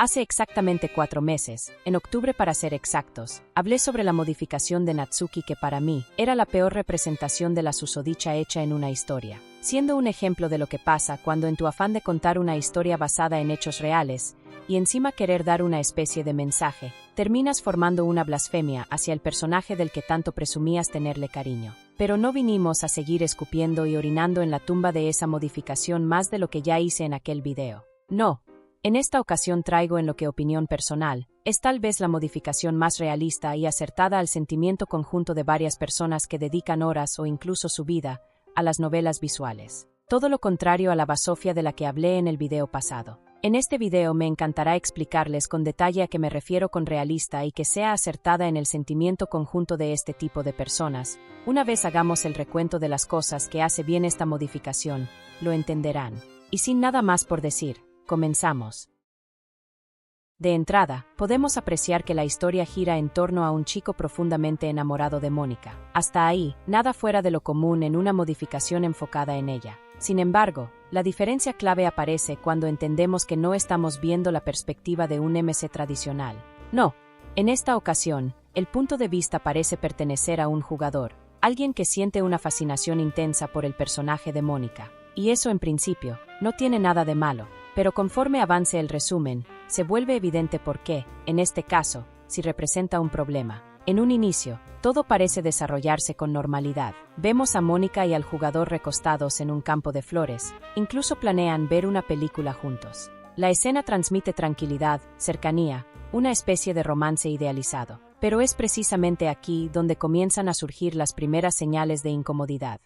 Hace exactamente 4 meses, en octubre para ser exactos, hablé sobre la modificación de Natsuki que para mí era la peor representación de la susodicha hecha en una historia, siendo un ejemplo de lo que pasa cuando en tu afán de contar una historia basada en hechos reales, y encima querer dar una especie de mensaje, terminas formando una blasfemia hacia el personaje del que tanto presumías tenerle cariño. Pero no vinimos a seguir escupiendo y orinando en la tumba de esa modificación más de lo que ya hice en aquel video. No. En esta ocasión traigo en lo que opinión personal, es tal vez la modificación más realista y acertada al sentimiento conjunto de varias personas que dedican horas o incluso su vida a las novelas visuales. Todo lo contrario a la basofia de la que hablé en el video pasado. En este video me encantará explicarles con detalle a qué me refiero con realista y que sea acertada en el sentimiento conjunto de este tipo de personas. Una vez hagamos el recuento de las cosas que hace bien esta modificación, lo entenderán. Y sin nada más por decir, comenzamos. De entrada, podemos apreciar que la historia gira en torno a un chico profundamente enamorado de Mónica. Hasta ahí, nada fuera de lo común en una modificación enfocada en ella. Sin embargo, la diferencia clave aparece cuando entendemos que no estamos viendo la perspectiva de un MC tradicional. No, en esta ocasión, el punto de vista parece pertenecer a un jugador, alguien que siente una fascinación intensa por el personaje de Mónica. Y eso en principio, no tiene nada de malo. Pero conforme avance el resumen, se vuelve evidente por qué, en este caso, si representa un problema. En un inicio, todo parece desarrollarse con normalidad. Vemos a Mónica y al jugador recostados en un campo de flores, incluso planean ver una película juntos. La escena transmite tranquilidad, cercanía, una especie de romance idealizado. Pero es precisamente aquí donde comienzan a surgir las primeras señales de incomodidad.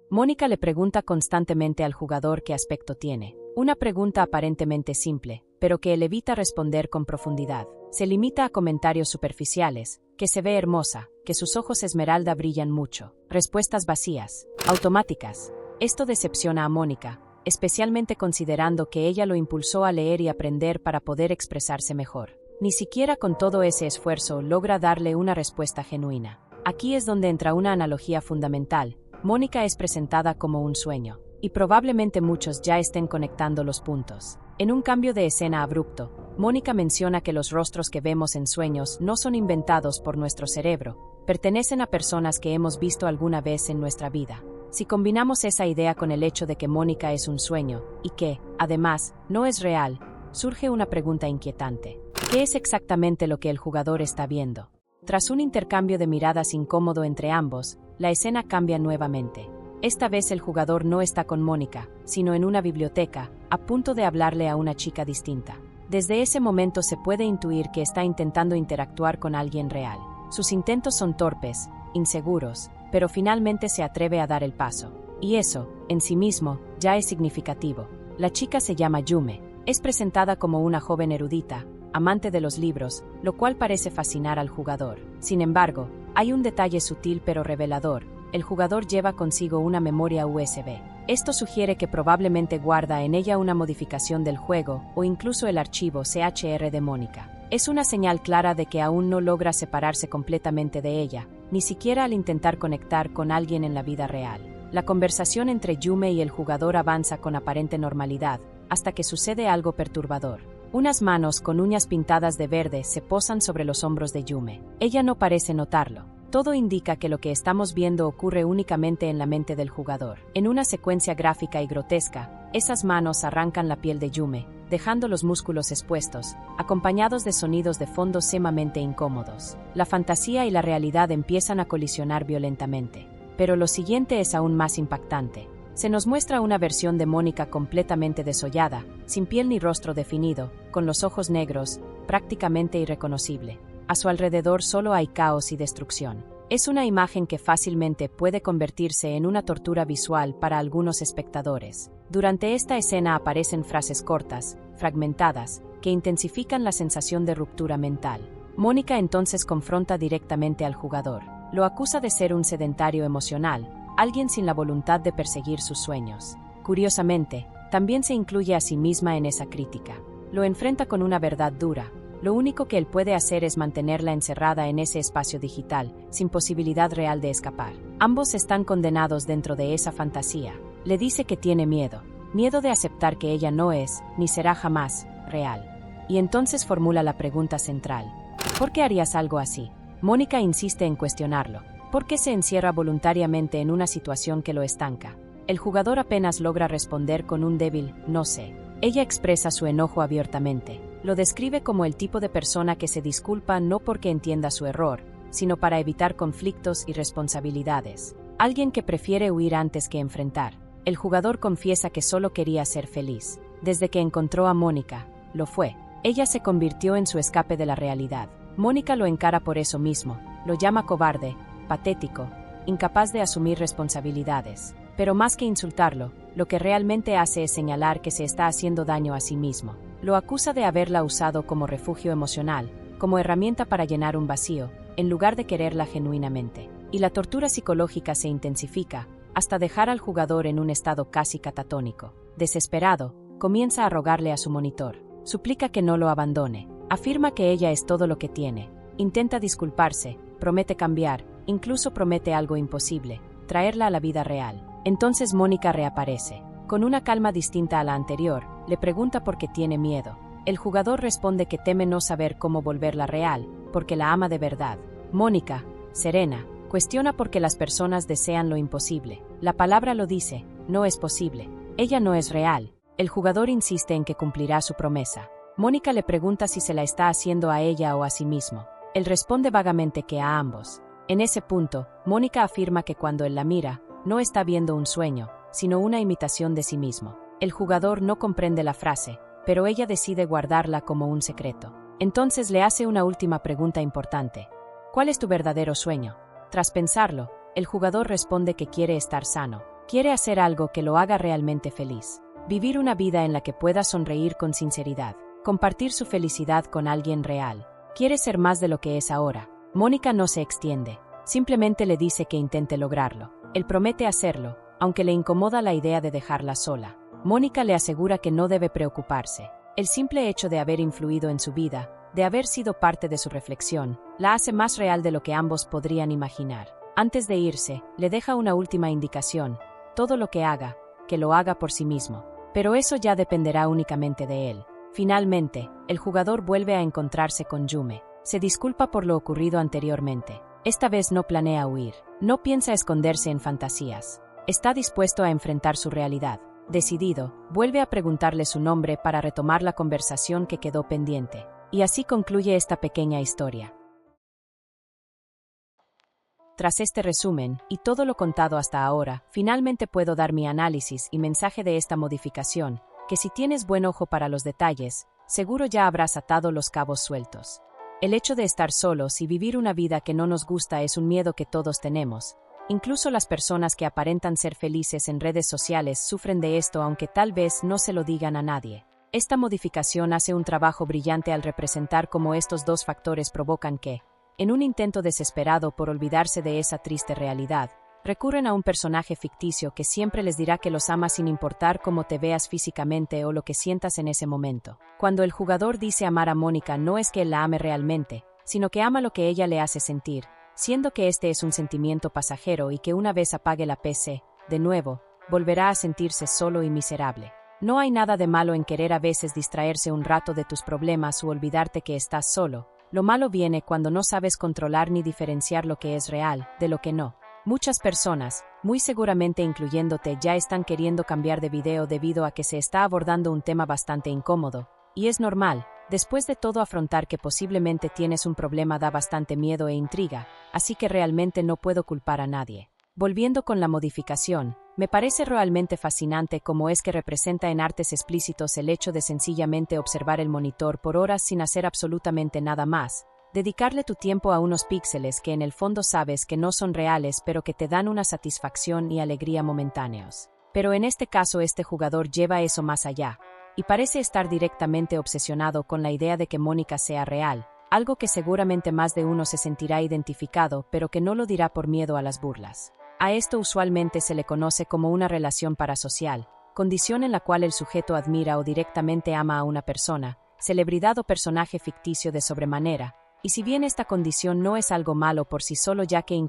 Mónica le pregunta constantemente al jugador qué aspecto tiene. Una pregunta aparentemente simple, pero que él evita responder con profundidad. Se limita a comentarios superficiales, que se ve hermosa, que sus ojos esmeralda brillan mucho. Respuestas vacías, automáticas. Esto decepciona a Mónica, especialmente considerando que ella lo impulsó a leer y aprender para poder expresarse mejor. Ni siquiera con todo ese esfuerzo logra darle una respuesta genuina. Aquí es donde entra una analogía fundamental. Mónica es presentada como un sueño. Y probablemente muchos ya estén conectando los puntos. En un cambio de escena abrupto, Mónica menciona que los rostros que vemos en sueños no son inventados por nuestro cerebro, pertenecen a personas que hemos visto alguna vez en nuestra vida. Si combinamos esa idea con el hecho de que Mónica es un sueño, y que, además, no es real, surge una pregunta inquietante. ¿Qué es exactamente lo que el jugador está viendo? Tras un intercambio de miradas incómodo entre ambos, la escena cambia nuevamente. Esta vez el jugador no está con Mónica, sino en una biblioteca, a punto de hablarle a una chica distinta. Desde ese momento se puede intuir que está intentando interactuar con alguien real. Sus intentos son torpes, inseguros, pero finalmente se atreve a dar el paso. Y eso, en sí mismo, ya es significativo. La chica se llama Yume. Es presentada como una joven erudita, amante de los libros, lo cual parece fascinar al jugador. Sin embargo, hay un detalle sutil pero revelador. El jugador lleva consigo una memoria USB. Esto sugiere que probablemente guarda en ella una modificación del juego o incluso el archivo CHR de Mónica. Es una señal clara de que aún no logra separarse completamente de ella, ni siquiera al intentar conectar con alguien en la vida real. La conversación entre Yume y el jugador avanza con aparente normalidad, hasta que sucede algo perturbador. Unas manos con uñas pintadas de verde se posan sobre los hombros de Yume. Ella no parece notarlo. Todo indica que lo que estamos viendo ocurre únicamente en la mente del jugador. En una secuencia gráfica y grotesca, esas manos arrancan la piel de Yume, dejando los músculos expuestos, acompañados de sonidos de fondo sumamente incómodos. La fantasía y la realidad empiezan a colisionar violentamente. Pero lo siguiente es aún más impactante. Se nos muestra una versión de Mónica completamente desollada, sin piel ni rostro definido, con los ojos negros, prácticamente irreconocible. A su alrededor solo hay caos y destrucción. Es una imagen que fácilmente puede convertirse en una tortura visual para algunos espectadores. Durante esta escena aparecen frases cortas, fragmentadas, que intensifican la sensación de ruptura mental. Mónica entonces confronta directamente al jugador. Lo acusa de ser un sedentario emocional, alguien sin la voluntad de perseguir sus sueños. Curiosamente, también se incluye a sí misma en esa crítica. Lo enfrenta con una verdad dura. Lo único que él puede hacer es mantenerla encerrada en ese espacio digital, sin posibilidad real de escapar. Ambos están condenados dentro de esa fantasía. Le dice que tiene miedo de aceptar que ella no es, ni será jamás, real. y entonces formula la pregunta central. ¿Por qué harías algo así? Mónica insiste en cuestionarlo. ¿Por qué se encierra voluntariamente en una situación que lo estanca? El jugador apenas logra responder con un débil «no sé». Ella expresa su enojo abiertamente. Lo describe como el tipo de persona que se disculpa no porque entienda su error, sino para evitar conflictos y responsabilidades. Alguien que prefiere huir antes que enfrentar. El jugador confiesa que solo quería ser feliz. Desde que encontró a Mónica, lo fue. Ella se convirtió en su escape de la realidad. Mónica lo encara por eso mismo. Lo llama cobarde, patético, incapaz de asumir responsabilidades. Pero más que insultarlo, lo que realmente hace es señalar que se está haciendo daño a sí mismo. Lo acusa de haberla usado como refugio emocional, como herramienta para llenar un vacío, en lugar de quererla genuinamente. Y la tortura psicológica se intensifica, hasta dejar al jugador en un estado casi catatónico. Desesperado, comienza a rogarle a su monitor. Suplica que no lo abandone. Afirma que ella es todo lo que tiene. Intenta disculparse, promete cambiar, incluso promete algo imposible, traerla a la vida real. Entonces Mónica reaparece. Con una calma distinta a la anterior, le pregunta por qué tiene miedo. El jugador responde que teme no saber cómo volverla real, porque la ama de verdad. Mónica, serena, cuestiona por qué las personas desean lo imposible. La palabra lo dice, no es posible. Ella no es real. El jugador insiste en que cumplirá su promesa. Mónica le pregunta si se la está haciendo a ella o a sí mismo. Él responde vagamente que a ambos. En ese punto, Mónica afirma que cuando él la mira, no está viendo un sueño, sino una imitación de sí mismo. El jugador no comprende la frase, pero ella decide guardarla como un secreto. Entonces le hace una última pregunta importante. ¿Cuál es tu verdadero sueño? Tras pensarlo, el jugador responde que quiere estar sano. Quiere hacer algo que lo haga realmente feliz. Vivir una vida en la que pueda sonreír con sinceridad. Compartir su felicidad con alguien real. Quiere ser más de lo que es ahora. Mónica no se extiende. Simplemente le dice que intente lograrlo. Él promete hacerlo, aunque le incomoda la idea de dejarla sola. Mónica le asegura que no debe preocuparse. El simple hecho de haber influido en su vida, de haber sido parte de su reflexión, la hace más real de lo que ambos podrían imaginar. Antes de irse, le deja una última indicación. Todo lo que haga, que lo haga por sí mismo. Pero eso ya dependerá únicamente de él. Finalmente, el jugador vuelve a encontrarse con Yume. Se disculpa por lo ocurrido anteriormente. Esta vez no planea huir. No piensa esconderse en fantasías. Está dispuesto a enfrentar su realidad. Decidido, vuelve a preguntarle su nombre para retomar la conversación que quedó pendiente. Y así concluye esta pequeña historia. Tras este resumen, y todo lo contado hasta ahora, finalmente puedo dar mi análisis y mensaje de esta modificación, que si tienes buen ojo para los detalles, seguro ya habrás atado los cabos sueltos. El hecho de estar solos y vivir una vida que no nos gusta es un miedo que todos tenemos. Incluso las personas que aparentan ser felices en redes sociales sufren de esto aunque tal vez no se lo digan a nadie. Esta modificación hace un trabajo brillante al representar cómo estos dos factores provocan que, en un intento desesperado por olvidarse de esa triste realidad, recurren a un personaje ficticio que siempre les dirá que los ama sin importar cómo te veas físicamente o lo que sientas en ese momento. Cuando el jugador dice amar a Mónica no es que él la ame realmente, sino que ama lo que ella le hace sentir, siendo que este es un sentimiento pasajero y que una vez apague la PC, de nuevo, volverá a sentirse solo y miserable. No hay nada de malo en querer a veces distraerse un rato de tus problemas o olvidarte que estás solo. Lo malo viene cuando no sabes controlar ni diferenciar lo que es real de lo que no. Muchas personas, muy seguramente incluyéndote, ya están queriendo cambiar de video debido a que se está abordando un tema bastante incómodo. Y es normal, después de todo afrontar que posiblemente tienes un problema da bastante miedo e intriga, así que realmente no puedo culpar a nadie. Volviendo con la modificación, me parece realmente fascinante cómo es que representa en artes explícitos el hecho de sencillamente observar el monitor por horas sin hacer absolutamente nada más. Dedicarle tu tiempo a unos píxeles que en el fondo sabes que no son reales pero que te dan una satisfacción y alegría momentáneos. Pero en este caso este jugador lleva eso más allá, y parece estar directamente obsesionado con la idea de que Mónica sea real, algo que seguramente más de uno se sentirá identificado pero que no lo dirá por miedo a las burlas. A esto usualmente se le conoce como una relación parasocial, condición en la cual el sujeto admira o directamente ama a una persona, celebridad o personaje ficticio de sobremanera. Y si bien esta condición no es algo malo por sí solo ya que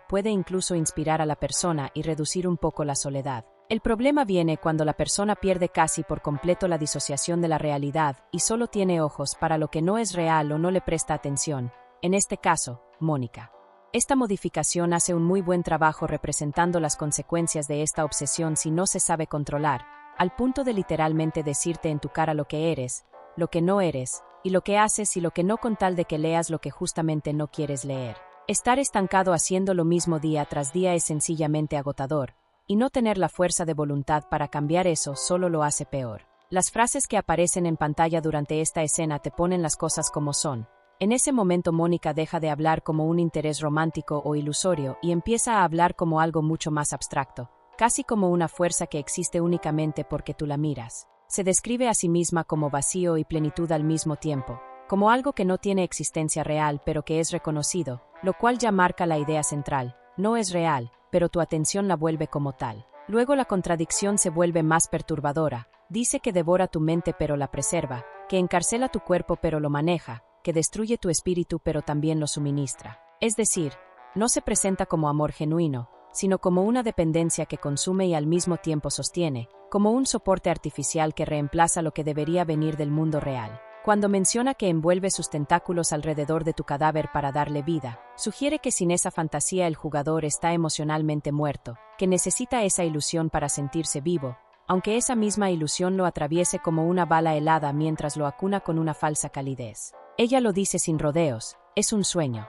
puede inspirar a la persona y reducir un poco la soledad, El problema viene cuando la persona pierde casi por completo la disociación de la realidad y solo tiene ojos para lo que no es real o no le presta atención, en este caso, Mónica. Esta modificación hace un muy buen trabajo representando las consecuencias de esta obsesión si no se sabe controlar, al punto de literalmente decirte en tu cara lo que eres, lo que no eres, y lo que haces y lo que no con tal de que leas lo que justamente no quieres leer. Estar estancado haciendo lo mismo día tras día es sencillamente agotador, y no tener la fuerza de voluntad para cambiar eso solo lo hace peor. Las frases que aparecen en pantalla durante esta escena te ponen las cosas como son. En ese momento Mónica deja de hablar como un interés romántico o ilusorio y empieza a hablar como algo mucho más abstracto, casi como una fuerza que existe únicamente porque tú la miras. Se describe a sí misma como vacío y plenitud al mismo tiempo, como algo que no tiene existencia real pero que es reconocido, lo cual ya marca la idea central, no es real, pero tu atención la vuelve como tal. Luego la contradicción se vuelve más perturbadora, dice que devora tu mente pero la preserva, que encarcela tu cuerpo pero lo maneja, que destruye tu espíritu pero también lo suministra. Es decir, no se presenta como amor genuino, sino como una dependencia que consume y al mismo tiempo sostiene, como un soporte artificial que reemplaza lo que debería venir del mundo real. Cuando menciona que envuelve sus tentáculos alrededor de tu cadáver para darle vida, sugiere que sin esa fantasía el jugador está emocionalmente muerto, que necesita esa ilusión para sentirse vivo, aunque esa misma ilusión lo atraviese como una bala helada mientras lo acuna con una falsa calidez. Ella lo dice sin rodeos, es un sueño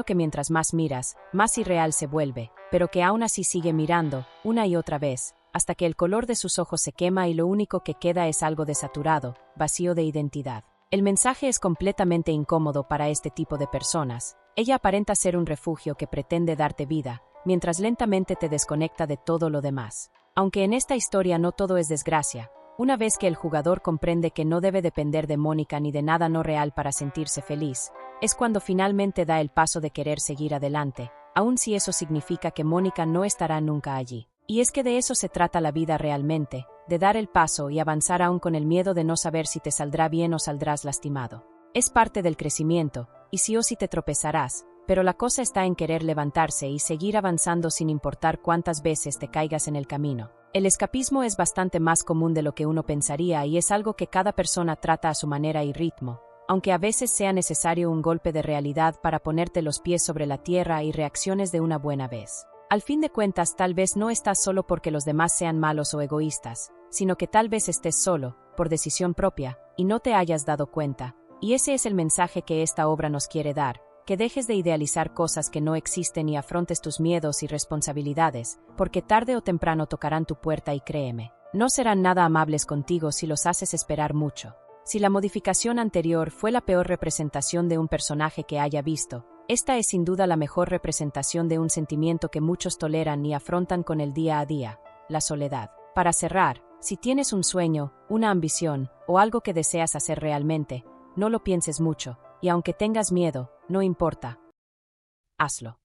que mientras más miras, más irreal se vuelve, pero que aún así sigue mirando, una y otra vez, hasta que el color de sus ojos se quema y lo único que queda es algo desaturado, vacío de identidad. El mensaje es completamente incómodo para este tipo de personas. Ella aparenta ser un refugio que pretende darte vida, mientras lentamente te desconecta de todo lo demás. Aunque en esta historia no todo es desgracia, una vez que el jugador comprende que no debe depender de Mónica ni de nada no real para sentirse feliz, es cuando finalmente da el paso de querer seguir adelante, aun si eso significa que Mónica no estará nunca allí. Y es que de eso se trata la vida realmente, de dar el paso y avanzar aún con el miedo de no saber si te saldrá bien o saldrás lastimado. Es parte del crecimiento, y sí o sí te tropezarás, pero la cosa está en querer levantarse y seguir avanzando sin importar cuántas veces te caigas en el camino. El escapismo es bastante más común de lo que uno pensaría y es algo que cada persona trata a su manera y ritmo, aunque a veces sea necesario un golpe de realidad para ponerte los pies sobre la tierra y reacciones de una buena vez. Al fin de cuentas, tal vez no estás solo porque los demás sean malos o egoístas, sino que tal vez estés solo, por decisión propia, y no te hayas dado cuenta, y ese es el mensaje que esta obra nos quiere dar. Que dejes de idealizar cosas que no existen y afrontes tus miedos y responsabilidades, porque tarde o temprano tocarán tu puerta y créeme, no serán nada amables contigo si los haces esperar mucho. Si la modificación anterior fue la peor representación de un personaje que haya visto, esta es sin duda la mejor representación de un sentimiento que muchos toleran y afrontan con el día a día, la soledad. Para cerrar, si tienes un sueño, una ambición, o algo que deseas hacer realmente, no lo pienses mucho, y aunque tengas miedo, no importa. Hazlo.